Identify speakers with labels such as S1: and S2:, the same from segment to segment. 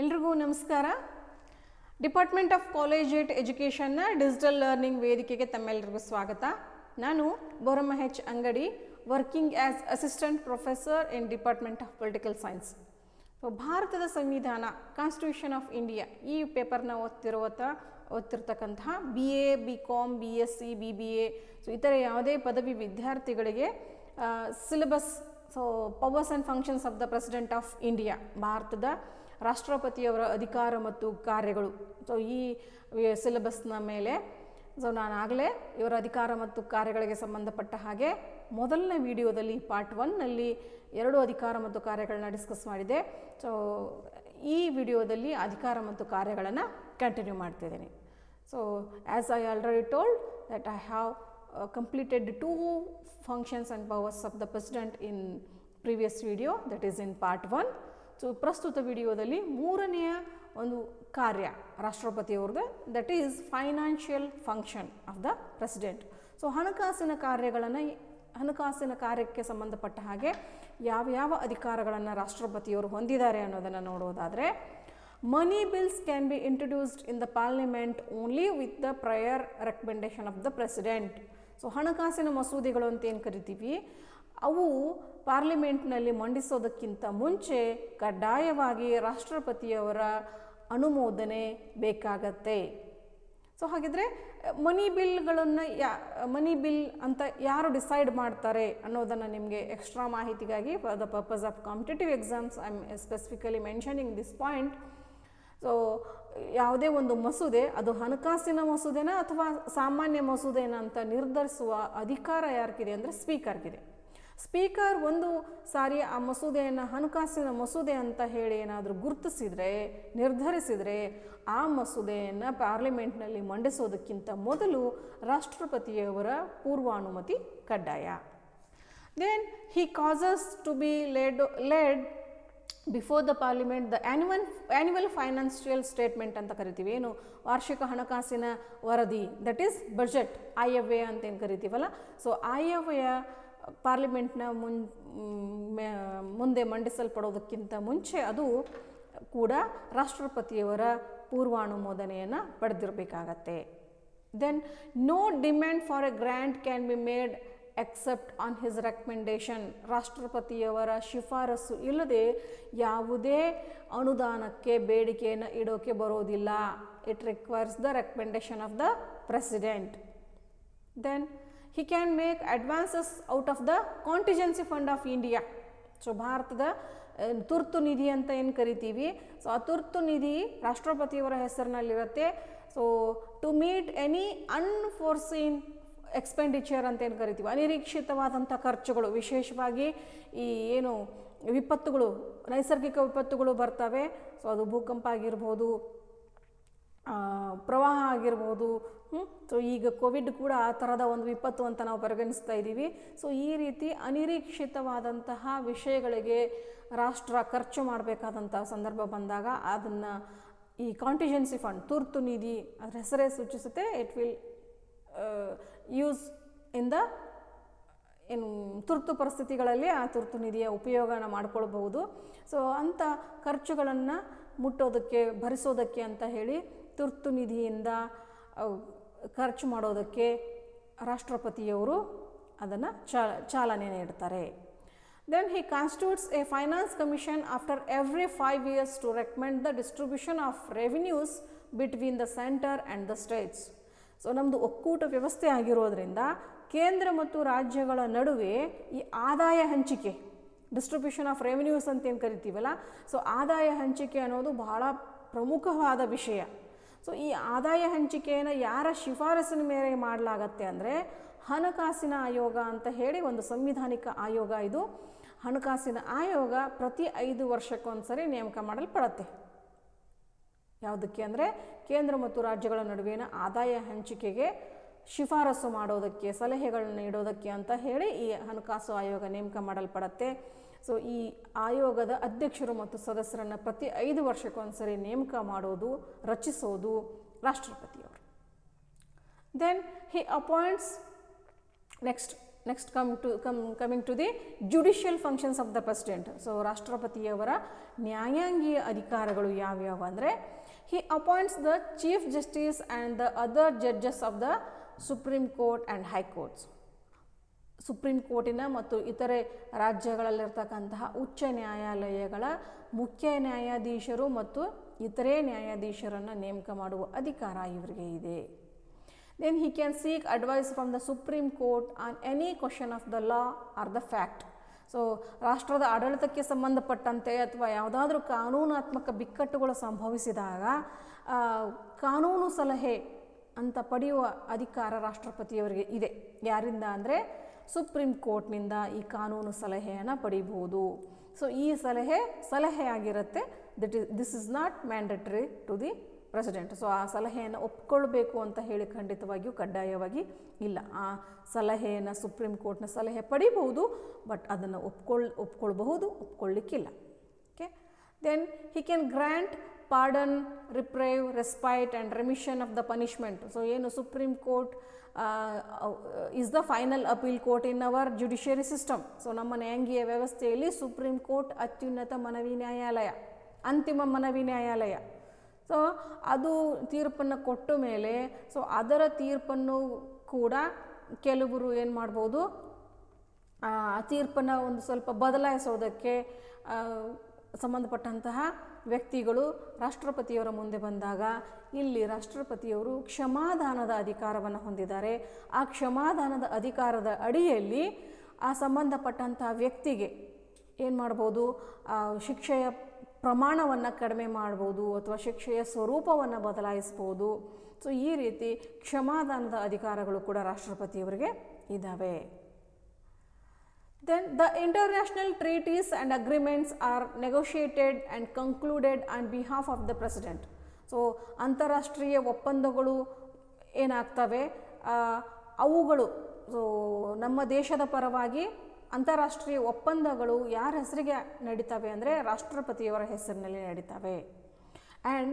S1: ಎಲ್ರಿಗೂ ನಮಸ್ಕಾರ. Department of collegiate ಎಜುಕೇಷನ್ನ ಡಿಜಿಟಲ್ ಲರ್ನಿಂಗ್ ವೇದಿಕೆಗೆ ತಮ್ಮೆಲ್ಲರಿಗೂ ಸ್ವಾಗತ. ನಾನು Boramma H Angadi, working as assistant professor in department of political science. ಭಾರತದ ಸಂವಿಧಾನ, ಕಾನ್ಸ್ಟಿಟ್ಯೂಷನ್ ಆಫ್ ಇಂಡಿಯಾ, ಈ ಪೇಪರ್ನ ಓದ್ತಿರ್ತಕ್ಕಂತಹ BA, BCom, BSc, BBA, so ಇತರ ಯಾವುದೇ ಪದವಿ ವಿದ್ಯಾರ್ಥಿಗಳಿಗೆ syllabus, so powers and functions of the president of India, ಭಾರತದ ರಾಷ್ಟ್ರಪತಿಯವರ ಅಧಿಕಾರ ಮತ್ತು ಕಾರ್ಯಗಳು, ಸೊ ಈ ಸಿಲೆಬಸ್ನ ಮೇಲೆ ಸೊ ನಾನಾಗಲೇ ಇವರ ಅಧಿಕಾರ ಮತ್ತು ಕಾರ್ಯಗಳಿಗೆ ಸಂಬಂಧಪಟ್ಟ ಹಾಗೆ ಮೊದಲನೇ ವಿಡಿಯೋದಲ್ಲಿ ಪಾರ್ಟ್ 1ನಲ್ಲಿ 2 ಅಧಿಕಾರ ಮತ್ತು ಕಾರ್ಯಗಳನ್ನ ಡಿಸ್ಕಸ್ ಮಾಡಿದೆ. ಸೊ ಈ ವಿಡಿಯೋದಲ್ಲಿ ಅಧಿಕಾರ ಮತ್ತು ಕಾರ್ಯಗಳನ್ನು ಕಂಟಿನ್ಯೂ ಮಾಡ್ತಿದ್ದೀನಿ. So as I already told that I have completed 2 functions and powers of the president in previous video, that is in part 1. So ಪ್ರಸ್ತುತ ವಿಡಿಯೋದಲ್ಲಿ ಮೂರನೆಯ ಒಂದು ಕಾರ್ಯ ರಾಷ್ಟ್ರಪತಿಯವ್ರದ್ದು, that is financial function of the president. So ಹಣಕಾಸಿನ ಕಾರ್ಯಕ್ಕೆ ಸಂಬಂಧಪಟ್ಟ ಹಾಗೆ ಯಾವ ಅಧಿಕಾರಗಳನ್ನು ರಾಷ್ಟ್ರಪತಿಯವರು ಹೊಂದಿದ್ದಾರೆ ಅನ್ನೋದನ್ನು ನೋಡೋದಾದರೆ, money bills can be introduced in the parliament only with the prior recommendation of the president. So ಹಣಕಾಸಿನ ಮಸೂದೆಗಳು ಅಂತ ಏನು ಕರಿತೀವಿ, ಅವು ಪಾರ್ಲಿಮೆಂಟ್ನಲ್ಲಿ ಮಂಡಿಸೋದಕ್ಕಿಂತ ಮುಂಚೆ ಕಡ್ಡಾಯವಾಗಿ ರಾಷ್ಟ್ರಪತಿಯವರ ಅನುಮೋದನೆ ಬೇಕಾಗತ್ತೆ. ಸೊ ಹಾಗಿದ್ರೆ ಮನಿ ಬಿಲ್ ಅಂತ ಯಾರು ಡಿಸೈಡ್ ಮಾಡ್ತಾರೆ ಅನ್ನೋದನ್ನು ನಿಮಗೆ ಎಕ್ಸ್ಟ್ರಾ ಮಾಹಿತಿಗಾಗಿ, for the purpose of competitive exams I am specifically mentioning this point. So ಯಾವುದೇ ಒಂದು ಮಸೂದೆ, ಅದು ಹಣಕಾಸಿನ ಮಸೂದೆನ ಅಥವಾ ಸಾಮಾನ್ಯ ಮಸೂದೆನ ಅಂತ ನಿರ್ಧರಿಸುವ ಅಧಿಕಾರ ಯಾರಿಗಿದೆ ಅಂದರೆ ಸ್ಪೀಕರ್ಗಿದೆ. ಸ್ಪೀಕರ್ ಒಂದು ಸಾರಿ ಆ ಮಸೂದೆಯನ್ನು ಹಣಕಾಸಿನ ಮಸೂದೆ ಅಂತ ಹೇಳಿ ಏನಾದರೂ ಗುರುತಿಸಿದರೆ, ನಿರ್ಧರಿಸಿದರೆ, ಆ ಮಸೂದೆಯನ್ನು ಪಾರ್ಲಿಮೆಂಟ್ನಲ್ಲಿ ಮಂಡಿಸೋದಕ್ಕಿಂತ ಮೊದಲು ರಾಷ್ಟ್ರಪತಿಯವರ ಪೂರ್ವಾನುಮತಿ ಕಡ್ಡಾಯ. Then he causes to be laid before the parliament the annual financial statement ಅಂತ ಕರಿತೀವಿ, ಏನು ವಾರ್ಷಿಕ ಹಣಕಾಸಿನ ವರದಿ, ದಟ್ ಈಸ್ ಬಜೆಟ್, ಆಯವ್ಯಯ ಅಂತ ಏನು ಕರಿತೀವಲ್ಲ. ಸೊ ಆಯವ್ಯಯ ಪಾರ್ಲಿಮೆಂಟ್ನ ಮುಂದೆ ಮಂಡಿಸಲ್ಪಡೋದಕ್ಕಿಂತ ಮುಂಚೆ ಅದು ಕೂಡ ರಾಷ್ಟ್ರಪತಿಯವರ ಪೂರ್ವಾನುಮೋದನೆಯನ್ನು ಪಡೆದಿರಬೇಕಾಗತ್ತೆ. Then no demand for a grant can be made except on his recommendation. ರಾಷ್ಟ್ರಪತಿಯವರ ಶಿಫಾರಸು ಇಲ್ಲದೆ ಯಾವುದೇ ಅನುದಾನಕ್ಕೆ ಬೇಡಿಕೆಯನ್ನು ಇಡೋಕೆ ಬರೋದಿಲ್ಲ. It requires the recommendation of the president. Then he can make advances out of the contingency fund of India. So ಭಾರತದ ತುರ್ತು ನಿಧಿ ಅಂತ ಏನು ಕರಿತೀವಿ, ಸೊ ಆ ತುರ್ತು ನಿಧಿ ರಾಷ್ಟ್ರಪತಿಯವರ ಹೆಸರಿನಲ್ಲಿರುತ್ತೆ. So to meet any unforeseen expenditure ಅಂತ ಏನು ಕರಿತೀವಿ, ಅನಿರೀಕ್ಷಿತವಾದಂಥ ಖರ್ಚುಗಳು, ವಿಶೇಷವಾಗಿ ಈ ಏನು ವಿಪತ್ತುಗಳು, ನೈಸರ್ಗಿಕ ವಿಪತ್ತುಗಳು ಬರ್ತವೆ. ಸೊ ಅದು ಭೂಕಂಪ ಆಗಿರ್ಬೋದು, ಪ್ರವಾಹ ಆಗಿರ್ಬೋದು. ಸೊ ಈಗ ಕೋವಿಡ್ ಕೂಡ ಆ ಥರದ ಒಂದು ವಿಪತ್ತು ಅಂತ ನಾವು ಪರಿಗಣಿಸ್ತಾ ಇದ್ದೀವಿ. ಸೊ ಈ ರೀತಿ ಅನಿರೀಕ್ಷಿತವಾದಂತಹ ವಿಷಯಗಳಿಗೆ ರಾಷ್ಟ್ರ ಖರ್ಚು ಮಾಡಬೇಕಾದಂಥ ಸಂದರ್ಭ ಬಂದಾಗ ಅದನ್ನು ಈ ಕಾಂಟಿಜೆನ್ಸಿ ಫಂಡ್, ತುರ್ತು ನಿಧಿ, ಅದರ ಹೆಸರೇ ಸೂಚಿಸುತ್ತೆ, it will use in the ಏನು ತುರ್ತು ಪರಿಸ್ಥಿತಿಗಳಲ್ಲಿ ಆ ತುರ್ತು ನಿಧಿಯ ಉಪಯೋಗನ ಮಾಡ್ಕೊಳ್ಬಹುದು. ಸೊ ಅಂಥ ಖರ್ಚುಗಳನ್ನು ಭರಿಸೋದಕ್ಕೆ ಅಂತ ಹೇಳಿ ತುರ್ತು ನಿಧಿಯಿಂದ ಖರ್ಚು ಮಾಡೋದಕ್ಕೆ ರಾಷ್ಟ್ರಪತಿಯವರು ಅದನ್ನು ಚಾಲನೆ ನೀಡ್ತಾರೆ. Then he constitutes a finance commission after every 5 years to recommend the distribution of revenues between the centre and the states. So ನಮ್ಮದು ಒಕ್ಕೂಟ ವ್ಯವಸ್ಥೆ ಆಗಿರೋದ್ರಿಂದ ಕೇಂದ್ರ ಮತ್ತು ರಾಜ್ಯಗಳ ನಡುವೆ ಈ ಆದಾಯ ಹಂಚಿಕೆ, ಡಿಸ್ಟ್ರಿಬ್ಯೂಷನ್ ಆಫ್ ರೆವಿನ್ಯೂಸ್ ಅಂತ ಏನು ಕರಿತೀವಲ್ಲ, ಸೊ ಆದಾಯ ಹಂಚಿಕೆ ಅನ್ನೋದು ಬಹಳ ಪ್ರಮುಖವಾದ ವಿಷಯ. ಸೊ ಈ ಆದಾಯ ಹಂಚಿಕೆಯನ್ನು ಯಾರ ಶಿಫಾರಸಿನ ಮೇರೆಗೆ ಮಾಡಲಾಗತ್ತೆ ಅಂದರೆ ಹಣಕಾಸಿನ ಆಯೋಗ ಅಂತ ಹೇಳಿ ಒಂದು ಸಂವಿಧಾನಿಕ ಆಯೋಗ. ಇದು ಹಣಕಾಸಿನ ಆಯೋಗ ಪ್ರತಿ 5 ವರ್ಷಕ್ಕೊಂದ್ಸರಿ ನೇಮಕ ಮಾಡಲ್ಪಡುತ್ತೆ. ಯಾವುದಕ್ಕೆ ಅಂದರೆ ಕೇಂದ್ರ ಮತ್ತು ರಾಜ್ಯಗಳ ನಡುವಿನ ಆದಾಯ ಹಂಚಿಕೆಗೆ ಶಿಫಾರಸು ಮಾಡೋದಕ್ಕೆ, ಸಲಹೆಗಳನ್ನು ನೀಡೋದಕ್ಕೆ ಅಂತ ಹೇಳಿ ಈ ಹಣಕಾಸು ಆಯೋಗ ನೇಮಕ ಮಾಡಲ್ಪಡುತ್ತೆ. ಸೊ ಈ ಆಯೋಗದ ಅಧ್ಯಕ್ಷರು ಮತ್ತು ಸದಸ್ಯರನ್ನು ಪ್ರತಿ 5 ವರ್ಷಕ್ಕೊಂದ್ಸರಿ ನೇಮಕ ಮಾಡೋದು, ರಚಿಸೋದು ರಾಷ್ಟ್ರಪತಿಯವರು. Then he appoints, next next coming to the judicial functions of the president. So ರಾಷ್ಟ್ರಪತಿಯವರ ನ್ಯಾಯಾಂಗೀಯ ಅಧಿಕಾರಗಳು ಯಾವ್ಯಾವ ಅಂದರೆ, he appoints the chief justice and the other judges of the supreme court and high courts. Supreme ಕೋರ್ಟಿನ ಮತ್ತು ಇತರೆ ರಾಜ್ಯಗಳಲ್ಲಿರ್ತಕ್ಕಂತಹ ಉಚ್ಚ ನ್ಯಾಯಾಲಯಗಳ ಮುಖ್ಯ ನ್ಯಾಯಾಧೀಶರು ಮತ್ತು ಇತರೆ ನ್ಯಾಯಾಧೀಶರನ್ನು ನೇಮಕ ಮಾಡುವ ಅಧಿಕಾರ ಇವರಿಗೆ ಇದೆ. Then he can seek advice from the Supreme Court on any question of the law or the fact. So ರಾಷ್ಟ್ರದ ಆಡಳಿತಕ್ಕೆ ಸಂಬಂಧಪಟ್ಟಂತೆ ಅಥವಾ ಯಾವುದಾದ್ರೂ ಕಾನೂನಾತ್ಮಕ ಬಿಕ್ಕಟ್ಟುಗಳು ಸಂಭವಿಸಿದಾಗ ಕಾನೂನು ಸಲಹೆ ಅಂತ ಪಡೆಯುವ ಅಧಿಕಾರ ರಾಷ್ಟ್ರಪತಿಯವರಿಗೆ ಇದೆ. ಯಾರಿಂದ ಅಂದರೆ ಸುಪ್ರೀಂ ಕೋರ್ಟ್ನಿಂದ ಈ ಕಾನೂನು ಸಲಹೆಯನ್ನು ಪಡಿಬಹುದು. ಸೊ ಈ ಸಲಹೆ ಆಗಿರುತ್ತೆ. This is not mandatory to the president. So ಆ ಸಲಹೆಯನ್ನು ಒಪ್ಕೊಳ್ಬೇಕು ಅಂತ ಹೇಳಿ ಖಂಡಿತವಾಗಿಯೂ ಕಡ್ಡಾಯವಾಗಿ ಇಲ್ಲ. ಆ ಸಲಹೆಯನ್ನು ಸುಪ್ರೀಂ ಕೋರ್ಟ್ನ ಸಲಹೆ ಪಡಿಬಹುದು, ಬಟ್ ಅದನ್ನು ಒಪ್ಕೊಳ್ಬಹುದು, ಒಪ್ಕೊಳ್ಳಿಕ್ಕಿಲ್ಲ. Okay. Then he can grant pardon, reprieve, respite and remission of the punishment. So ಏನು supreme court is the final appeal court in our judiciary system. So ನಮ್ಮ ನ್ಯಾಯಾಂಗೀಯ ವ್ಯವಸ್ಥೆಯಲ್ಲಿ ಸುಪ್ರೀಂ ಕೋರ್ಟ್ ಅತ್ಯುನ್ನತ ಮನವಿ ನ್ಯಾಯಾಲಯ, ಅಂತಿಮ ಮನವಿ ನ್ಯಾಯಾಲಯ. ಸೊ ಅದು ತೀರ್ಪನ್ನು ಕೊಟ್ಟ ಮೇಲೆ ಸೊ ಅದರ ತೀರ್ಪನ್ನು ಕೂಡ ಕೆಲವರು ಏನು ಮಾಡ್ಬೋದು, ಆ ತೀರ್ಪನ್ನು ಒಂದು ಸ್ವಲ್ಪ ಬದಲಾಯಿಸೋದಕ್ಕೆ ಸಂಬಂಧಪಟ್ಟಂತಹ ವ್ಯಕ್ತಿಗಳು ರಾಷ್ಟ್ರಪತಿಯವರ ಮುಂದೆ ಬಂದಾಗ ಇಲ್ಲಿ ರಾಷ್ಟ್ರಪತಿಯವರು ಕ್ಷಮಾದಾನದ ಅಧಿಕಾರವನ್ನು ಹೊಂದಿದ್ದಾರೆ. ಆ ಕ್ಷಮಾದಾನದ ಅಧಿಕಾರದ ಅಡಿಯಲ್ಲಿ ಆ ಸಂಬಂಧಪಟ್ಟಂತಹ ವ್ಯಕ್ತಿಗೆ ಏನು ಮಾಡ್ಬೋದು, ಶಿಕ್ಷೆಯ ಪ್ರಮಾಣವನ್ನು ಕಡಿಮೆ ಮಾಡ್ಬೋದು ಅಥವಾ ಶಿಕ್ಷೆಯ ಸ್ವರೂಪವನ್ನು ಬದಲಾಯಿಸ್ಬೋದು. ಸೊ ಈ ರೀತಿ ಕ್ಷಮಾದಾನದ ಅಧಿಕಾರಗಳು ಕೂಡ ರಾಷ್ಟ್ರಪತಿಯವರಿಗೆ ಇದ್ದಾವೆ. Then the international treaties and agreements are negotiated and concluded on behalf of the president. So ಅಂತಾರಾಷ್ಟ್ರೀಯ ಒಪ್ಪಂದಗಳು ಏನಾಗ್ತವೆ, ಅವುಗಳು ನಮ್ಮ ದೇಶದ ಪರವಾಗಿ ಅಂತಾರಾಷ್ಟ್ರೀಯ ಒಪ್ಪಂದಗಳು ಯಾರ ಹೆಸರಿಗೆ ನಡೀತವೆ ಅಂದರೆ ರಾಷ್ಟ್ರಪತಿಯವರ ಹೆಸರಿನಲ್ಲಿ ನಡೀತವೆ. And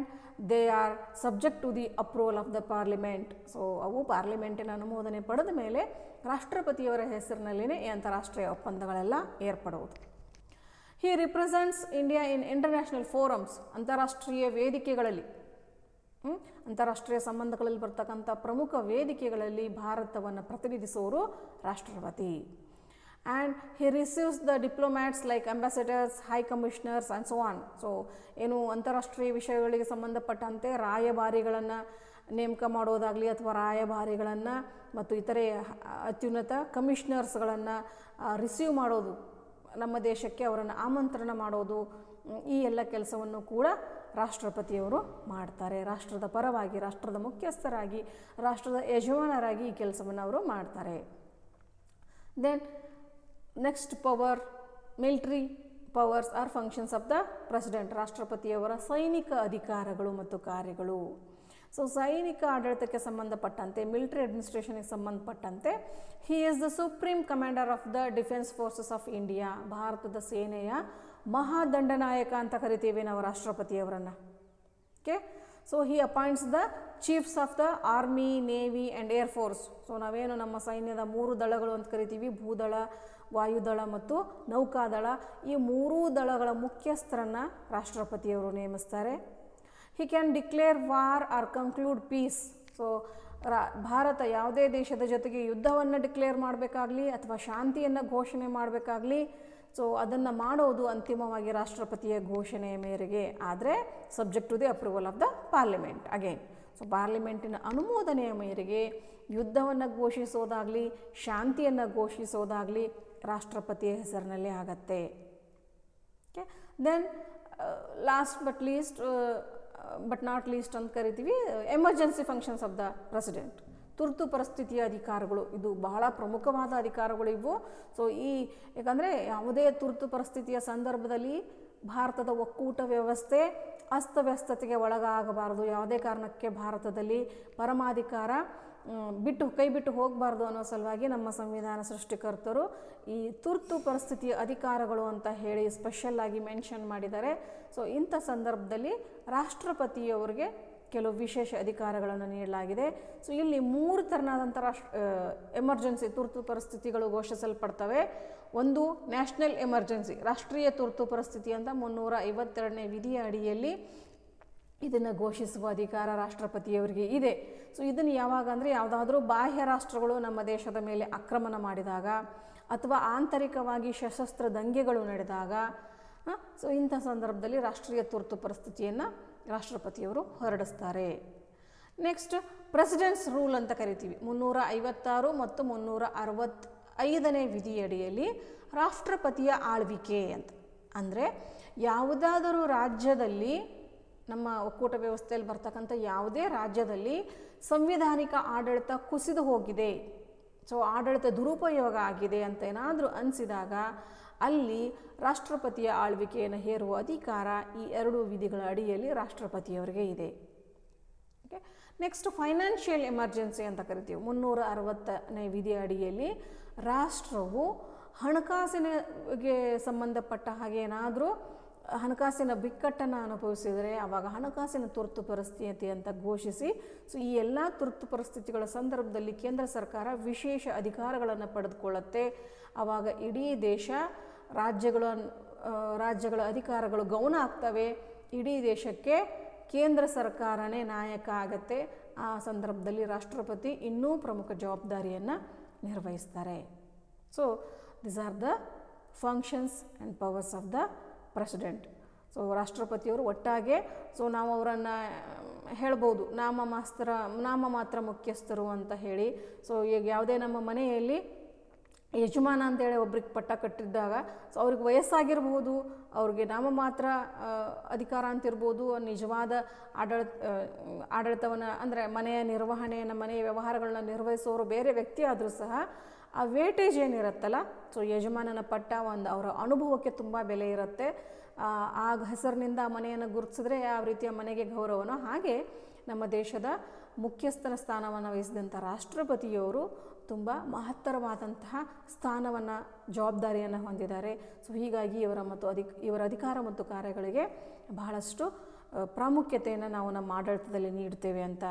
S1: they are subject to the approval of the parliament. So ಅವು ಪಾರ್ಲಿಮೆಂಟಿನ ಅನುಮೋದನೆ ಪಡೆದ ಮೇಲೆ ರಾಷ್ಟ್ರಪತಿಯವರ ಹೆಸರಿನಲ್ಲಿಯೇ ಈ ಅಂತಾರಾಷ್ಟ್ರೀಯ ಒಪ್ಪಂದಗಳೆಲ್ಲ ಏರ್ಪಡುವುದು. He represents India in international forums. ಅಂತಾರಾಷ್ಟ್ರೀಯ ವೇದಿಕೆಗಳಲ್ಲಿ, ಅಂತಾರಾಷ್ಟ್ರೀಯ ಸಂಬಂಧಗಳಲ್ಲಿ ಬರ್ತಕ್ಕಂಥ ಪ್ರಮುಖ ವೇದಿಕೆಗಳಲ್ಲಿ ಭಾರತವನ್ನು ಪ್ರತಿನಿಧಿಸುವವರು ರಾಷ್ಟ್ರಪತಿ. And he receives the diplomats like ambassadors, high commissioners and so on. So ಏನು ಅಂತಾರಾಷ್ಟ್ರೀಯ ವಿಷಯಗಳಿಗೆ ಸಂಬಂಧಪಟ್ಟಂತೆ ರಾಯಭಾರಿಗಳನ್ನು ನೇಮಕ ಮಾಡೋದಾಗಲಿ ಅಥವಾ ರಾಯಭಾರಿಗಳನ್ನು ಮತ್ತು ಇತರೆ ಅತ್ಯುನ್ನತ ಕಮಿಷನರ್ಸ್ಗಳನ್ನು ರಿಸೀವ್ ಮಾಡೋದು, ನಮ್ಮ ದೇಶಕ್ಕೆ ಅವರನ್ನು ಆಮಂತ್ರಣ ಮಾಡೋದು, ಈ ಎಲ್ಲ ಕೆಲಸವನ್ನು ಕೂಡ ರಾಷ್ಟ್ರಪತಿಯವರು ಮಾಡ್ತಾರೆ. ರಾಷ್ಟ್ರದ ಪರವಾಗಿ, ರಾಷ್ಟ್ರದ ಮುಖ್ಯಸ್ಥರಾಗಿ, ರಾಷ್ಟ್ರದ ಯಜಮಾನರಾಗಿ ಈ ಕೆಲಸವನ್ನು ಅವರು ಮಾಡ್ತಾರೆ. Then next power, military powers or functions of the president. ರಾಷ್ಟ್ರಪತಿಯವರ ಸೈನಿಕ ಅಧಿಕಾರಗಳು ಮತ್ತು ಕಾರ್ಯಗಳು. ಸೊ ಸೈನಿಕ ಆಡಳಿತಕ್ಕೆ ಸಂಬಂಧಪಟ್ಟಂತೆ, ಮಿಲಿಟರಿ ಅಡ್ಮಿನಿಸ್ಟ್ರೇಷನ್ಗೆ ಸಂಬಂಧಪಟ್ಟಂತೆ he is the supreme commander of the defence forces of India. ಭಾರತದ ಸೇನೆಯ ಮಹಾದಂಡನಾಯಕ ಅಂತ ಕರಿತೀವಿ ನಾವು ರಾಷ್ಟ್ರಪತಿಯವರನ್ನು. Okay. So he appoints the chiefs of the army, navy and air force. So ನಾವೇನು ನಮ್ಮ ಸೈನ್ಯದ 3 ದಳಗಳು ಅಂತ ಕರಿತೀವಿ, ಭೂದಳ, ವಾಯುದಳ ಮತ್ತು ನೌಕಾದಳ. ಈ 3 ದಳಗಳ ಮುಖ್ಯಸ್ಥರನ್ನು ರಾಷ್ಟ್ರಪತಿಯವರು ನೇಮಿಸ್ತಾರೆ. He can declare war or conclude peace. So ಭಾರತ ಯಾವುದೇ ದೇಶದ ಜೊತೆಗೆ ಯುದ್ಧವನ್ನು ಡಿಕ್ಲೇರ್ ಮಾಡಬೇಕಾಗಲಿ ಅಥವಾ ಶಾಂತಿಯನ್ನು ಘೋಷಣೆ ಮಾಡಬೇಕಾಗಲಿ, ಸೊ ಅದನ್ನು ಮಾಡೋದು ಅಂತಿಮವಾಗಿ ರಾಷ್ಟ್ರಪತಿಯ ಘೋಷಣೆಯ ಮೇರೆಗೆ, ಆದರೆ subject to the approval of the parliament again. So ಪಾರ್ಲಿಮೆಂಟಿನ ಅನುಮೋದನೆಯ ಮೇರೆಗೆ ಯುದ್ಧವನ್ನು ಘೋಷಿಸೋದಾಗಲಿ ಶಾಂತಿಯನ್ನು ಘೋಷಿಸೋದಾಗಲಿ ರಾಷ್ಟ್ರಪತಿಯ ಹೆಸರಿನಲ್ಲಿ ಆಗತ್ತೆ. Okay. Then last but not least ಅಂತ ಕರಿತೀವಿ, emergency functions of the president. ತುರ್ತು ಪರಿಸ್ಥಿತಿಯ ಅಧಿಕಾರಗಳು, ಇದು ಬಹಳ ಪ್ರಮುಖವಾದ ಅಧಿಕಾರಗಳು ಇವು. ಸೊ ಯಾಕಂದರೆ ಯಾವುದೇ ತುರ್ತು ಪರಿಸ್ಥಿತಿಯ ಸಂದರ್ಭದಲ್ಲಿ ಭಾರತದ ಒಕ್ಕೂಟ ವ್ಯವಸ್ಥೆ ಅಸ್ತವ್ಯಸ್ತತೆಗೆ ಒಳಗಾಗಬಾರದು. ಯಾವುದೇ ಕಾರಣಕ್ಕೆ ಭಾರತದಲ್ಲಿ ಪರಮಾಧಿಕಾರ ಕೈ ಬಿಟ್ಟು ಹೋಗಬಾರ್ದು ಅನ್ನೋ ಸಲುವಾಗಿ ನಮ್ಮ ಸಂವಿಧಾನ ಸೃಷ್ಟಿಕರ್ತರು ಈ ತುರ್ತು ಪರಿಸ್ಥಿತಿಯ ಅಧಿಕಾರಗಳು ಅಂತ ಹೇಳಿ ಸ್ಪೆಷಲ್ ಆಗಿ ಮೆನ್ಷನ್ ಮಾಡಿದ್ದಾರೆ. ಸೊ ಇಂಥ ಸಂದರ್ಭದಲ್ಲಿ ರಾಷ್ಟ್ರಪತಿಯವರಿಗೆ ಕೆಲವು ವಿಶೇಷ ಅಧಿಕಾರಗಳನ್ನು ನೀಡಲಾಗಿದೆ. ಸೊ ಇಲ್ಲಿ 3 ಥರನಾದಂಥ ಎಮರ್ಜೆನ್ಸಿ ತುರ್ತು ಪರಿಸ್ಥಿತಿಗಳು ಘೋಷಿಸಲ್ಪಡ್ತವೆ. ಒಂದು ನ್ಯಾಷನಲ್ ಎಮರ್ಜೆನ್ಸಿ, ರಾಷ್ಟ್ರೀಯ ತುರ್ತು ಪರಿಸ್ಥಿತಿ ಅಂತ 352ನೇ ವಿಧಿಯ ಅಡಿಯಲ್ಲಿ ಇದನ್ನು ಘೋಷಿಸುವ ಅಧಿಕಾರ ರಾಷ್ಟ್ರಪತಿಯವರಿಗೆ ಇದೆ. ಸೊ ಇದನ್ನು ಯಾವಾಗ ಅಂದರೆ ಯಾವುದಾದ್ರೂ ಬಾಹ್ಯ ರಾಷ್ಟ್ರಗಳು ನಮ್ಮ ದೇಶದ ಮೇಲೆ ಆಕ್ರಮಣ ಮಾಡಿದಾಗ ಅಥವಾ ಆಂತರಿಕವಾಗಿ ಸಶಸ್ತ್ರ ದಂಗೆಗಳು ನಡೆದಾಗ, ಸೊ ಇಂಥ ಸಂದರ್ಭದಲ್ಲಿ ರಾಷ್ಟ್ರೀಯ ತುರ್ತು ಪರಿಸ್ಥಿತಿಯನ್ನು ರಾಷ್ಟ್ರಪತಿಯವರು ಹೊರಡಿಸ್ತಾರೆ. ನೆಕ್ಸ್ಟ್ ಪ್ರೆಸಿಡೆಂಟ್ಸ್ ರೂಲ್ ಅಂತ ಕರಿತೀವಿ. 356 ಮತ್ತು 365ನೇ ವಿಧಿಯಡಿಯಲ್ಲಿ ರಾಷ್ಟ್ರಪತಿಯ ಆಳ್ವಿಕೆ ಅಂತ ಅಂದರೆ ಯಾವುದಾದರೂ ರಾಜ್ಯದಲ್ಲಿ, ನಮ್ಮ ಒಕ್ಕೂಟ ವ್ಯವಸ್ಥೆಯಲ್ಲಿ ಬರ್ತಕ್ಕಂಥ ಯಾವುದೇ ರಾಜ್ಯದಲ್ಲಿ ಸಂವಿಧಾನಿಕ ಆಡಳಿತ ಕುಸಿದು ಹೋಗಿದೆ, ಸೊ ಆಡಳಿತ ದುರುಪಯೋಗ ಆಗಿದೆ ಅಂತ ಏನಾದರೂ ಅನಿಸಿದಾಗ ಅಲ್ಲಿ ರಾಷ್ಟ್ರಪತಿಯ ಆಳ್ವಿಕೆಯನ್ನು ಹೇರುವ ಅಧಿಕಾರ ಈ 2 ವಿಧಿಗಳ ಅಡಿಯಲ್ಲಿ ರಾಷ್ಟ್ರಪತಿಯವರಿಗೆ ಇದೆ. ಓಕೆ, ನೆಕ್ಸ್ಟ್ ಫೈನಾನ್ಷಿಯಲ್ ಎಮರ್ಜೆನ್ಸಿ ಅಂತ ಕರಿತೀವಿ. 360ನೇ ವಿಧಿಯ ಅಡಿಯಲ್ಲಿ ರಾಷ್ಟ್ರವು ಹಣಕಾಸಿನಗೆ ಸಂಬಂಧಪಟ್ಟ ಹಾಗೆ ಏನಾದರೂ ಹಣಕಾಸಿನ ಬಿಕ್ಕಟ್ಟನ್ನು ಅನುಭವಿಸಿದರೆ ಆವಾಗ ಹಣಕಾಸಿನ ತುರ್ತು ಪರಿಸ್ಥಿತಿ ಅಂತ ಘೋಷಿಸಿ, ಸೊ ಈ ಎಲ್ಲ ತುರ್ತು ಪರಿಸ್ಥಿತಿಗಳ ಸಂದರ್ಭದಲ್ಲಿ ಕೇಂದ್ರ ಸರ್ಕಾರ ವಿಶೇಷ ಅಧಿಕಾರಗಳನ್ನು ಪಡೆದುಕೊಳ್ಳುತ್ತೆ. ಆವಾಗ ಇಡೀ ದೇಶ ರಾಜ್ಯಗಳ ಅಧಿಕಾರಗಳು ಗೌಣ ಆಗ್ತವೆ. ಇಡೀ ದೇಶಕ್ಕೆ ಕೇಂದ್ರ ಸರ್ಕಾರನೇ ನಾಯಕ ಆಗತ್ತೆ. ಆ ಸಂದರ್ಭದಲ್ಲಿ ರಾಷ್ಟ್ರಪತಿ ಇನ್ನೂ ಪ್ರಮುಖ ಜವಾಬ್ದಾರಿಯನ್ನು ನಿರ್ವಹಿಸ್ತಾರೆ. So these are the functions and powers of the president. So ರಾಷ್ಟ್ರಪತಿಯವರು ಒಟ್ಟಾಗೆ, ಸೊ ನಾವು ಅವರನ್ನು ಹೇಳ್ಬೋದು ನಾಮ ಮಾತ್ರ ಮುಖ್ಯಸ್ಥರು ಅಂತ ಹೇಳಿ. ಸೊ ಈಗ ಯಾವುದೇ ನಮ್ಮ ಮನೆಯಲ್ಲಿ ಯಜಮಾನ ಅಂತೇಳಿ ಒಬ್ರಿಗೆ ಪಟ್ಟ ಕಟ್ಟಿದ್ದಾಗ, ಸೊ ಅವ್ರಿಗೆ ವಯಸ್ಸಾಗಿರ್ಬೋದು, ಅವ್ರಿಗೆ ನಾಮ ಮಾತ್ರ ಅಧಿಕಾರ ಅಂತಿರ್ಬೋದು, ನಿಜವಾದ ಆಡಳಿತವನ್ನು ಅಂದರೆ ಮನೆಯ ನಿರ್ವಹಣೆಯನ್ನು, ಮನೆಯ ವ್ಯವಹಾರಗಳನ್ನ ನಿರ್ವಹಿಸೋರು ಬೇರೆ ವ್ಯಕ್ತಿ ಆದರೂ ಸಹ ಆ ವೇಟೇಜ್ ಏನಿರುತ್ತಲ್ಲ, ಸೊ ಯಜಮಾನನ ಪಟ್ಟ ಅವರ ಅನುಭವಕ್ಕೆ ತುಂಬ ಬೆಲೆ ಇರುತ್ತೆ. ಆ ಹೆಸರಿನಿಂದ ಆ ಮನೆಯನ್ನು ಗುರುತಿಸಿದ್ರೆ ಯಾವ ರೀತಿಯ ಮನೆಗೆ ಗೌರವನೋ ಹಾಗೆ ನಮ್ಮ ದೇಶದ ಮುಖ್ಯಸ್ಥನ ಸ್ಥಾನವನ್ನು ವಹಿಸಿದಂಥ ರಾಷ್ಟ್ರಪತಿಯವರು ತುಂಬ ಮಹತ್ತರವಾದಂತಹ ಸ್ಥಾನವನ್ನು, ಜವಾಬ್ದಾರಿಯನ್ನು ಹೊಂದಿದ್ದಾರೆ. ಸೊ ಹೀಗಾಗಿ ಇವರ ಅಧಿಕಾರ ಮತ್ತು ಕಾರ್ಯಗಳಿಗೆ ಬಹಳಷ್ಟು ಪ್ರಾಮುಖ್ಯತೆಯನ್ನು ನಾವು ನಮ್ಮ ಆಡಳಿತದಲ್ಲಿ ನೀಡ್ತೇವೆ ಅಂತ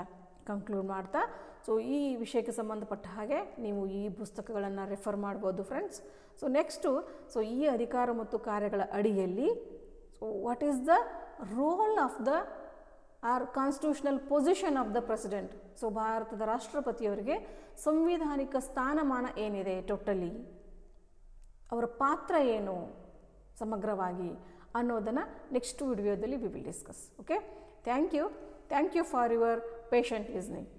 S1: ಕಂಕ್ಲೂಡ್ ಮಾಡ್ತಾ, ಸೊ ಈ ವಿಷಯಕ್ಕೆ ಸಂಬಂಧಪಟ್ಟ ಹಾಗೆ ನೀವು ಈ ಪುಸ್ತಕಗಳನ್ನು ರೆಫರ್ ಮಾಡ್ಬೋದು ಫ್ರೆಂಡ್ಸ್. ಸೊ ನೆಕ್ಸ್ಟು, ಸೊ ಈ ಅಧಿಕಾರ ಮತ್ತು ಕಾರ್ಯಗಳ ಅಡಿಯಲ್ಲಿ so what is the role of the constitutional position of the president. So ಭಾರತದ ರಾಷ್ಟ್ರಪತಿಯವರಿಗೆ ಸಂವಿಧಾನಿಕ ಸ್ಥಾನಮಾನ ಏನಿದೆ, ಟೋಟಲಿ ಅವರ ಪಾತ್ರ ಏನು ಸಮಗ್ರವಾಗಿ ಅನ್ನೋದನ್ನು ನೆಕ್ಸ್ಟ್ ವಿಡಿಯೋದಲ್ಲಿ we will discuss. Okay, thank you for your patient listening.